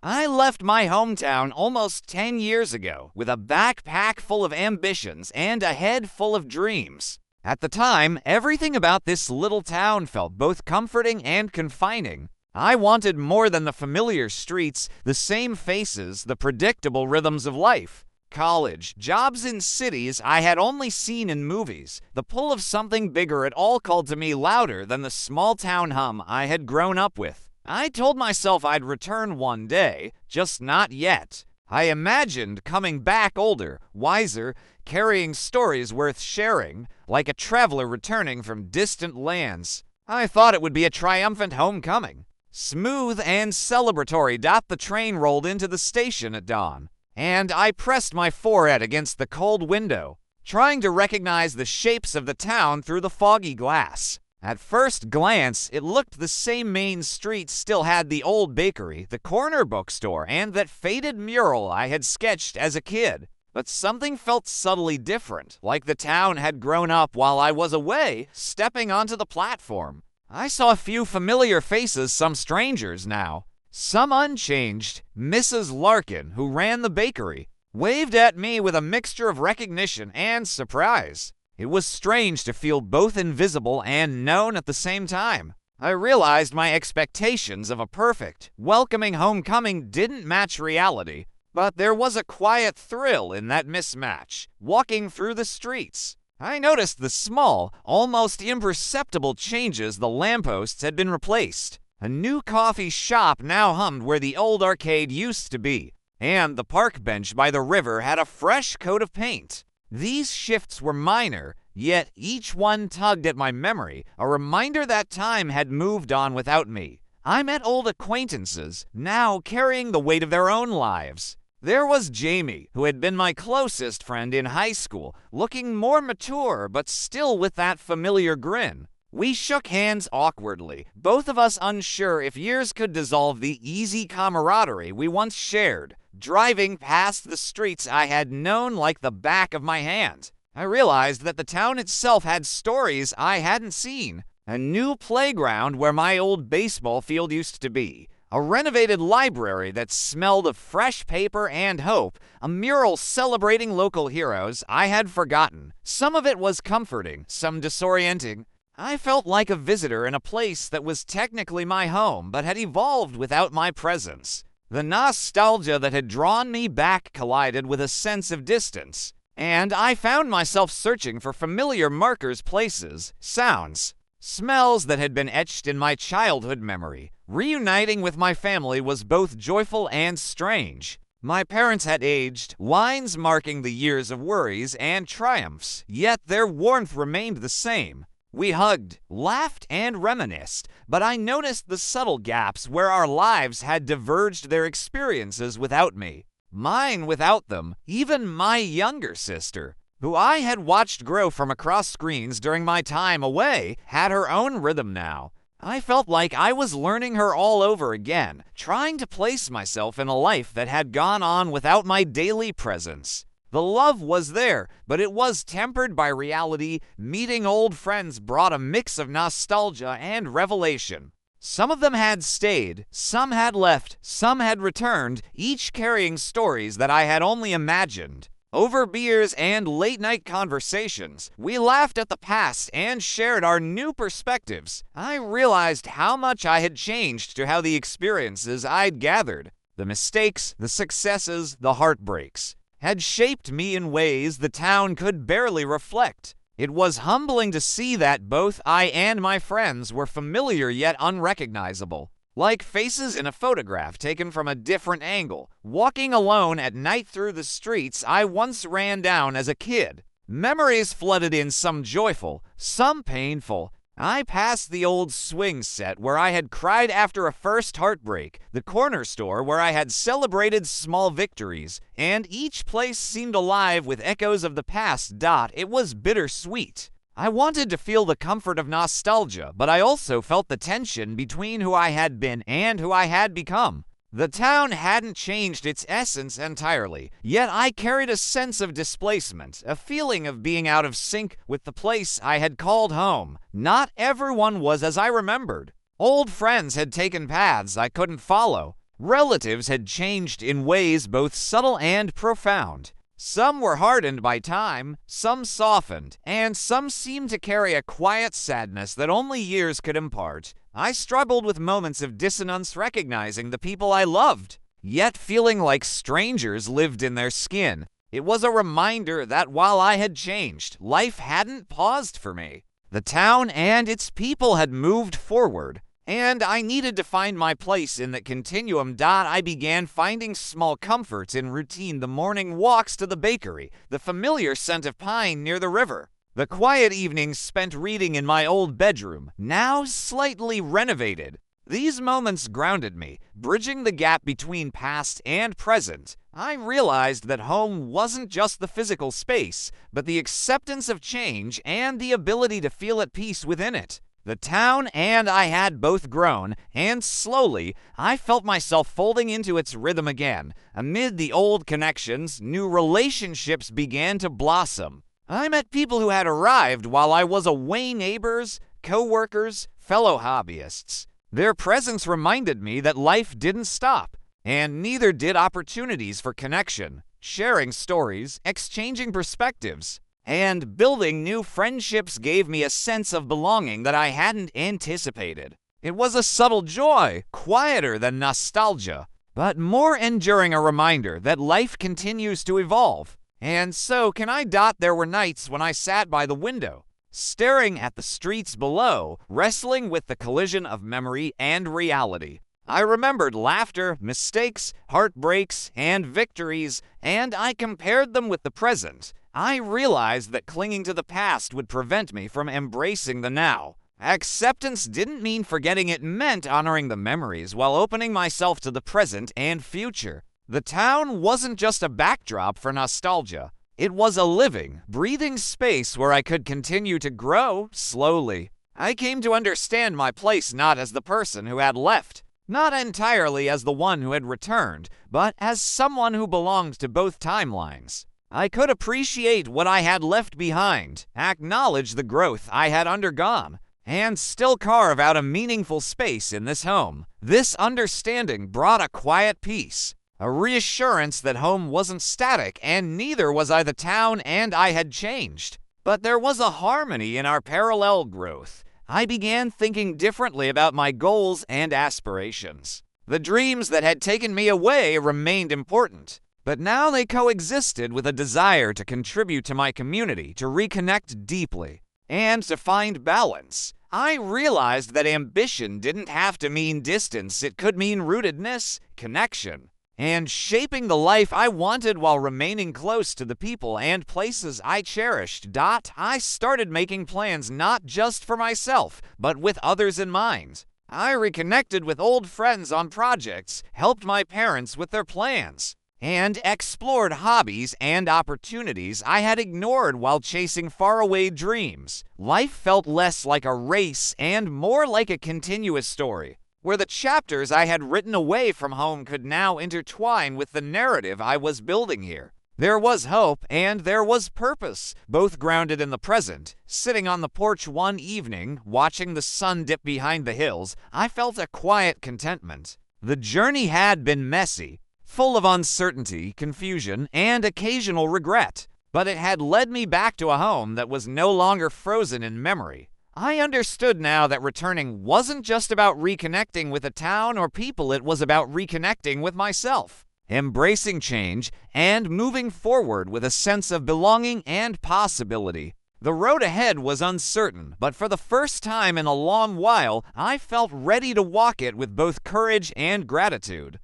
I left my hometown almost 10 years ago with a backpack full of ambitions and a head full of dreams. At the time, everything about this little town felt both comforting and confining. I wanted more than the familiar streets, the same faces, the predictable rhythms of life. College, jobs in cities I had only seen in movies. The pull of something bigger it all called to me louder than the small town hum I had grown up with. I told myself I'd return one day, just not yet. I imagined coming back older, wiser, carrying stories worth sharing, like a traveler returning from distant lands. I thought it would be a triumphant homecoming. Smooth and celebratory, the train rolled into the station at dawn, and I pressed my forehead against the cold window, trying to recognize the shapes of the town through the foggy glass. At first glance, it looked the same. Main street still had the old bakery, the corner bookstore, and that faded mural I had sketched as a kid. But something felt subtly different, like the town had grown up while I was away, stepping onto the platform. I saw a few familiar faces, some strangers now. Some unchanged. Mrs. Larkin, who ran the bakery, waved at me with a mixture of recognition and surprise. It was strange to feel both invisible and known at the same time. I realized my expectations of a perfect, welcoming homecoming didn't match reality, but there was a quiet thrill in that mismatch. Walking through the streets, I noticed the small, almost imperceptible changes. The lampposts had been replaced. A new coffee shop now hummed where the old arcade used to be, and the park bench by the river had a fresh coat of paint. These shifts were minor, yet each one tugged at my memory, a reminder that time had moved on without me. I met old acquaintances, now carrying the weight of their own lives. There was Jamie, who had been my closest friend in high school, looking more mature but still with that familiar grin. We shook hands awkwardly, both of us unsure if years could dissolve the easy camaraderie we once shared. Driving past the streets I had known like the back of my hand, I realized that the town itself had stories I hadn't seen. A new playground where my old baseball field used to be. A renovated library that smelled of fresh paper and hope. A mural celebrating local heroes I had forgotten. Some of it was comforting, some disorienting. I felt like a visitor in a place that was technically my home but had evolved without my presence. The nostalgia that had drawn me back collided with a sense of distance, and I found myself searching for familiar markers, places, sounds, smells that had been etched in my childhood memory. Reuniting with my family was both joyful and strange. My parents had aged, lines marking the years of worries and triumphs, yet their warmth remained the same. We hugged, laughed, and reminisced, but I noticed the subtle gaps where our lives had diverged, their experiences without me, mine without them. Even my younger sister, who I had watched grow from across screens during my time away, had her own rhythm now. I felt like I was learning her all over again, trying to place myself in a life that had gone on without my daily presence. The love was there, but it was tempered by reality. Meeting old friends brought a mix of nostalgia and revelation. Some of them had stayed, some had left, some had returned, each carrying stories that I had only imagined. Over beers and late-night conversations, we laughed at the past and shared our new perspectives. I realized how much I had changed to how the experiences I'd gathered, the mistakes, the successes, the heartbreaks, had shaped me in ways the town could barely reflect. It was humbling to see that both I and my friends were familiar yet unrecognizable, like faces in a photograph taken from a different angle. Walking alone at night through the streets I once ran down as a kid, memories flooded in, some joyful, some painful. I passed the old swing set where I had cried after a first heartbreak, the corner store where I had celebrated small victories, and each place seemed alive with echoes of the past. It was bittersweet. I wanted to feel the comfort of nostalgia, but I also felt the tension between who I had been and who I had become. The town hadn't changed its essence entirely, yet I carried a sense of displacement, a feeling of being out of sync with the place I had called home. Not everyone was as I remembered. Old friends had taken paths I couldn't follow. Relatives had changed in ways both subtle and profound. Some were hardened by time, some softened, and some seemed to carry a quiet sadness that only years could impart. I struggled with moments of dissonance recognizing the people I loved, yet feeling like strangers lived in their skin. It was a reminder that while I had changed, life hadn't paused for me. The town and its people had moved forward, and I needed to find my place in that continuum. I began finding small comforts in routine: the morning walks to the bakery, the familiar scent of pine near the river, the quiet evenings spent reading in my old bedroom, now slightly renovated. These moments grounded me, bridging the gap between past and present. I realized that home wasn't just the physical space, but the acceptance of change and the ability to feel at peace within it. The town and I had both grown, and slowly, I felt myself folding into its rhythm again. Amid the old connections, new relationships began to blossom. I met people who had arrived while I was away: neighbors, co-workers, fellow hobbyists. Their presence reminded me that life didn't stop, and neither did opportunities for connection, sharing stories, exchanging perspectives, and building new friendships gave me a sense of belonging that I hadn't anticipated. It was a subtle joy, quieter than nostalgia, but more enduring: a reminder that life continues to evolve. And so can I. There were nights when I sat by the window, staring at the streets below, wrestling with the collision of memory and reality. I remembered laughter, mistakes, heartbreaks, and victories, and I compared them with the present. I realized that clinging to the past would prevent me from embracing the now. Acceptance didn't mean forgetting, it meant honoring the memories while opening myself to the present and future. The town wasn't just a backdrop for nostalgia. It was a living, breathing space where I could continue to grow slowly. I came to understand my place not as the person who had left, not entirely as the one who had returned, but as someone who belonged to both timelines. I could appreciate what I had left behind, acknowledge the growth I had undergone, and still carve out a meaningful space in this home. This understanding brought a quiet peace, a reassurance that home wasn't static, and neither was I. The town and I had changed, but there was a harmony in our parallel growth. I began thinking differently about my goals and aspirations. The dreams that had taken me away remained important, but now they coexisted with a desire to contribute to my community, to reconnect deeply, and to find balance. I realized that ambition didn't have to mean distance. It could mean rootedness, connection, and shaping the life I wanted while remaining close to the people and places I cherished. I started making plans not just for myself, but with others in mind. I reconnected with old friends on projects, helped my parents with their plans, and explored hobbies and opportunities I had ignored while chasing faraway dreams. Life felt less like a race and more like a continuous story, where the chapters I had written away from home could now intertwine with the narrative I was building here. There was hope and there was purpose, both grounded in the present. Sitting on the porch one evening, watching the sun dip behind the hills, I felt a quiet contentment. The journey had been messy, full of uncertainty, confusion, and occasional regret, but it had led me back to a home that was no longer frozen in memory. I understood now that returning wasn't just about reconnecting with a town or people, it was about reconnecting with myself, embracing change, and moving forward with a sense of belonging and possibility. The road ahead was uncertain, but for the first time in a long while, I felt ready to walk it with both courage and gratitude.